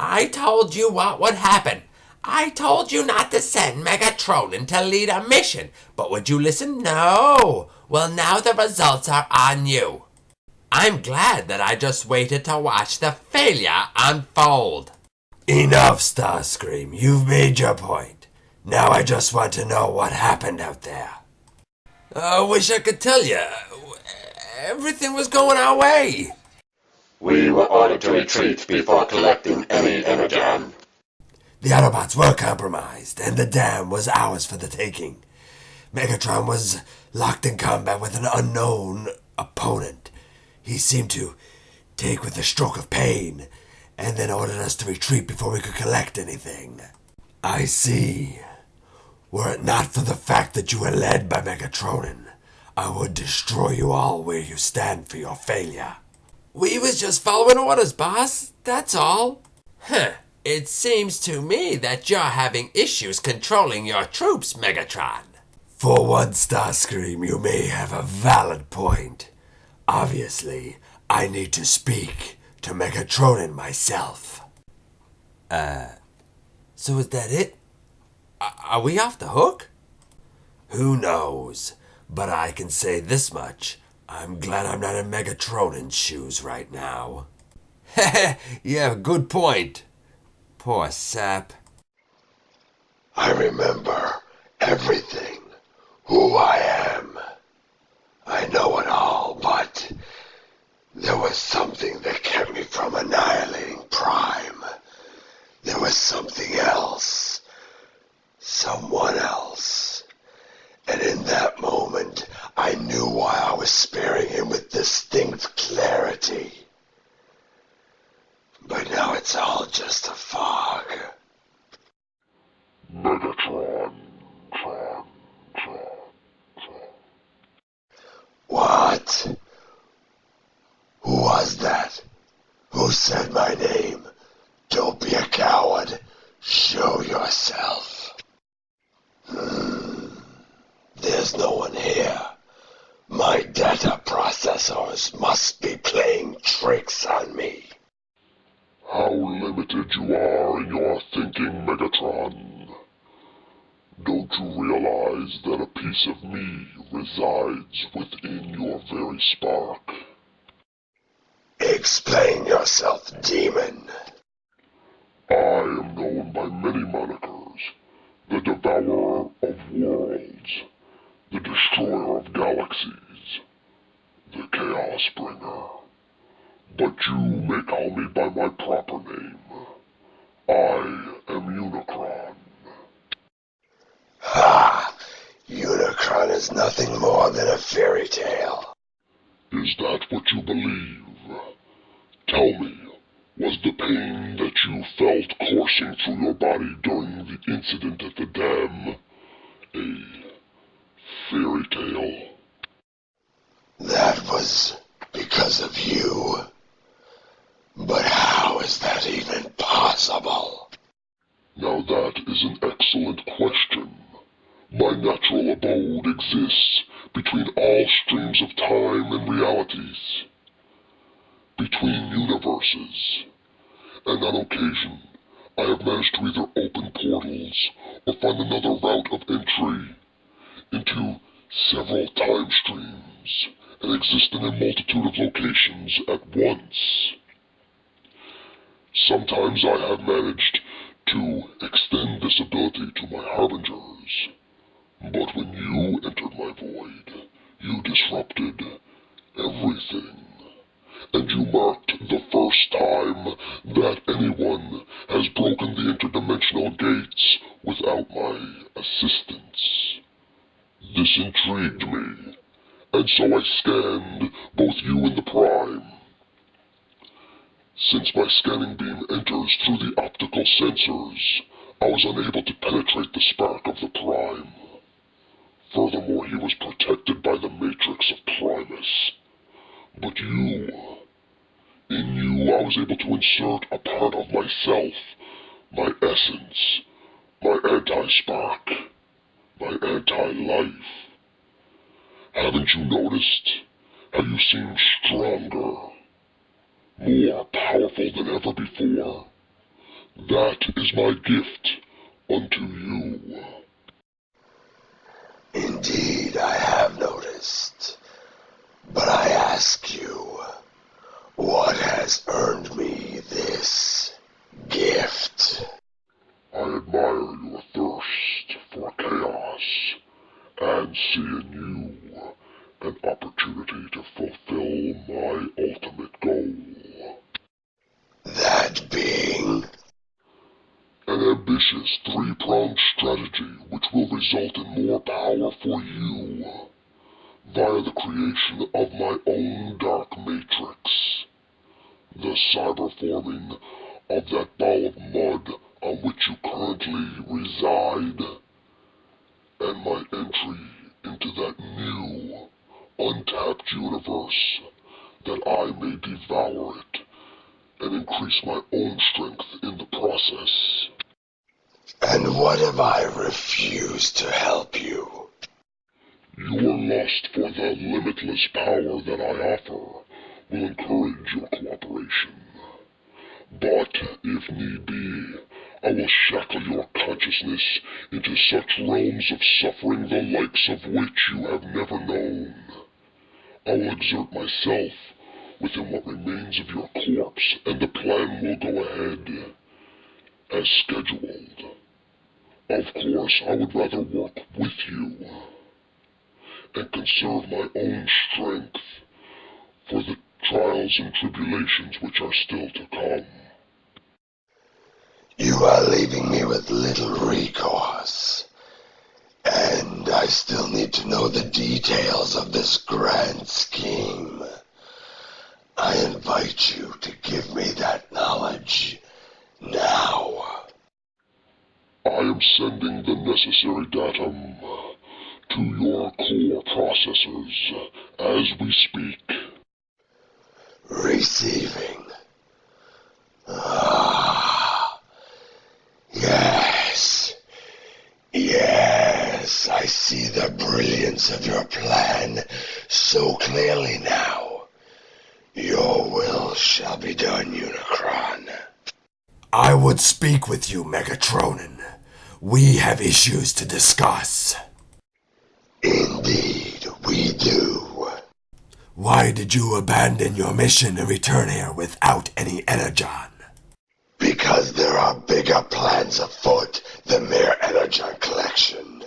I told you what would happen. I told you not to send Megatronin to lead a mission, but would you listen? No. Well, now the results are on you. I'm glad that I just waited to watch the failure unfold. Enough, Starscream. You've made your point. Now I just want to know what happened out there. I wish I could tell you. Everything was going our way. We were ordered to retreat before collecting any energon. The Autobots were compromised, and the dam was ours for the taking. Megatron was locked in combat with an unknown opponent. He seemed to take with a stroke of pain, and then ordered us to retreat before we could collect anything. I see. Were it not for the fact that you were led by Megatronin, I would destroy you all where you stand for your failure. We was just following orders, boss. That's all. It seems to me that you're having issues controlling your troops, Megatron. For one, Starscream, you may have a valid point. Obviously, I need to speak to Megatronin myself. So is that it? Are we off the hook? Who knows? But I can say this much. I'm glad I'm not in Megatronin's shoes right now. Yeah, good point. Poor sap. I remember everything. Who I am. I know it all, but there was something that kept me from annihilating Prime. There was something else. Someone else. And in that moment, I knew why I was sparing him with distinct clarity. But now it's all just a fog. Megatron. What? Who was that? Who said my name? Don't be a coward. Show yourself. There's no one here. My data processors must be playing tricks on me. How limited you are in your thinking, Megatron. Don't you realize that a piece of me resides within your very spark? Explain yourself, demon. I am known by many monikers. The Devourer of Worlds, the Destroyer of Galaxies, the Chaos Bringer. But you may call me by my proper name. I am Unicron. Ha! Unicron is nothing more than a fairy tale. Is that what you believe? Tell me, was the pain that you felt coursing through your body during the incident at the dam a fairy tale? That was because of you. But how is that even possible? Now that is an excellent question. My natural abode exists between all streams of time and realities, between universes, and on occasion I have managed to either open portals or find another route of entry into several time streams and exist in a multitude of locations at once. Sometimes I have managed to extend this ability to my harbingers, but when you entered my void, you disrupted everything, and you marked the first time that anyone has broken the interdimensional gates without my assistance. This intrigued me, and so I scanned both you and the Prime. Since my scanning beam enters through the optical sensors, I was unable to penetrate the spark of the Prime. Furthermore, he was protected by the matrix of Primus. But you... in you, I was able to insert a part of myself, my essence, my anti-spark, my anti-life. Haven't you noticed how you seem stronger, more powerful than ever before? That is my gift unto you. Indeed, I have noticed. But I ask you, what has earned me this gift? I admire your thirst for chaos, and see in you an opportunity to fulfill my ultimate goal. That being? An ambitious three-pronged strategy which will result in more power for you via the creation of my own dark matrix, the cyberforming of that ball of mud on which you currently reside, and my entry into that new, untapped universe that I may devour it and increase my own strength in the process. And what if I refuse to help you? Your lust for the limitless power that I offer will encourage your cooperation. But, if need be, I will shackle your consciousness into such realms of suffering the likes of which you have never known. I will exert myself within what remains of your corpse, and the plan will go ahead as scheduled. Of course, I would rather work with you and conserve my own strength for the trials and tribulations which are still to come. You are leaving me with little recourse, and I still need to know the details of this grand scheme. I invite you to give me that knowledge now. I am sending the necessary datum to your core processors as we speak. Receiving. Yes. Yes, I see the brilliance of your plan so clearly now. Your will shall be done, Unicron. I would speak with you, Megatronin. We have issues to discuss. Indeed, we do. Why did you abandon your mission and return here without any energon? Because there are bigger plans afoot than mere energon collection.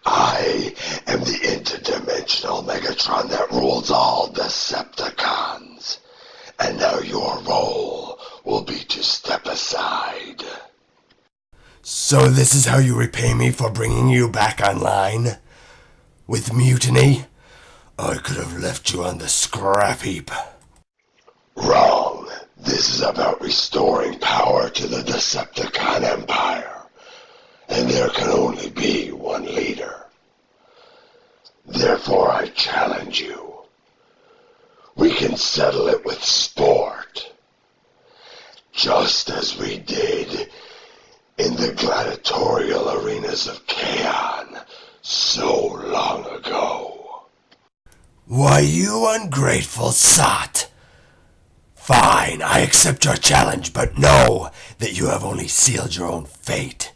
I am the interdimensional Megatron that rules all Decepticons. And now your role will be to step aside. So this is how you repay me for bringing you back online? With mutiny? I could have left you on the scrap heap. Wrong. This is about restoring power to the Decepticon Empire. And there can only be one leader. Therefore I challenge you. We can settle it with sport. Just as we did in the gladiatorial arenas of Kaon so long ago. Why, you ungrateful sot! Fine, I accept your challenge, but know that you have only sealed your own fate.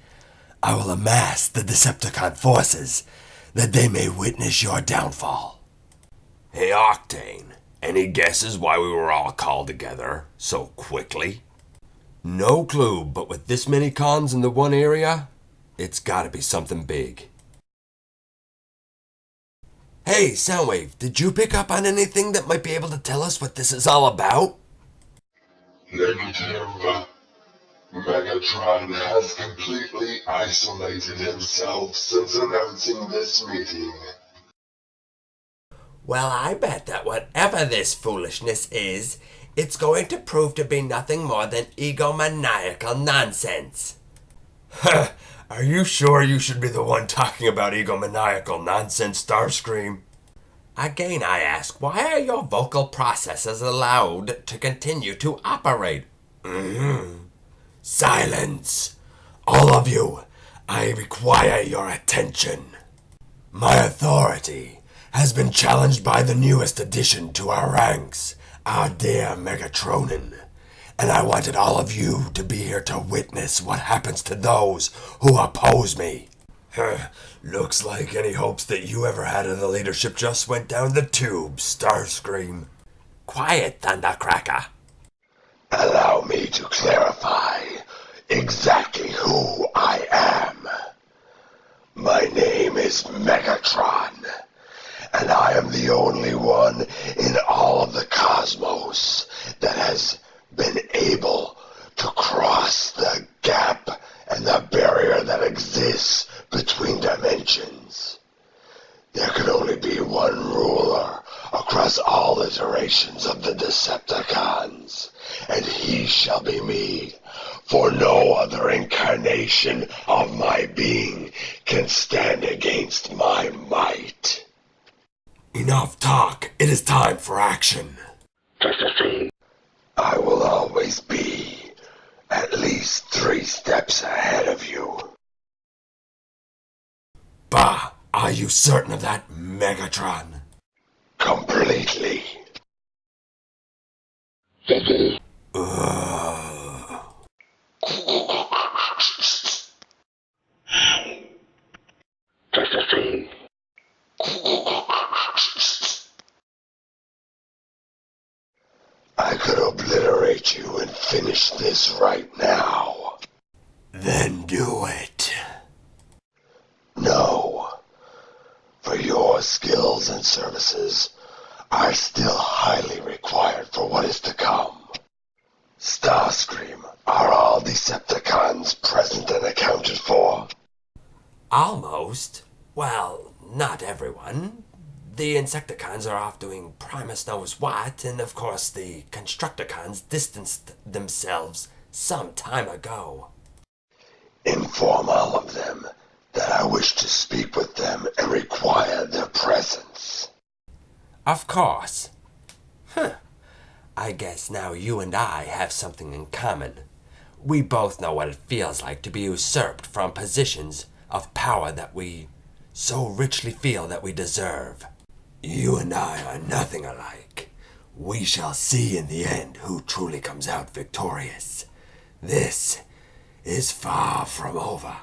I will amass the Decepticon forces, that they may witness your downfall. Hey, Octane, any guesses why we were all called together so quickly? No clue, but with this many cons in the one area, it's gotta be something big. Hey, Soundwave, did you pick up on anything that might be able to tell us what this is all about? Negative. Megatron has completely isolated himself since announcing this meeting. Well, I bet that whatever this foolishness is, it's going to prove to be nothing more than egomaniacal nonsense. Huh, are you sure you should be the one talking about egomaniacal nonsense, Starscream? Again, I ask, why are your vocal processes allowed to continue to operate? Silence! All of you, I require your attention. My authority has been challenged by the newest addition to our ranks, our dear Megatronin. and I wanted all of you to be here to witness what happens to those who oppose me. Looks like any hopes that you ever had of the leadership just went down the tube, Starscream. Quiet, Thundercracker. Allow me to clarify exactly who I am. My name is Megatron, and I am the only one in all of the cosmos that has been able to cross the gap and the barrier that exists between dimensions. There can only be one ruler across all iterations of the Decepticons, and he shall be me, for no other incarnation of my being can stand against my might. Enough talk. It is time for action. I will always be at least 3 steps ahead of you. Bah, are you certain of that, Megatron? Completely. I could obliterate you and finish this right now. Then do it. No, for your skills and services are still highly required for what is to come. Starscream, are all Decepticons present and accounted for? Almost. Well, not everyone. The Insecticons are off doing Primus knows what, and of course the Constructicons distanced themselves some time ago. Inform all of them that I wish to speak with them and require their presence. Of course. I guess now you and I have something in common. We both know what it feels like to be usurped from positions of power that we so richly feel that we deserve. You and I are nothing alike. We shall see in the end who truly comes out victorious. This is far from over.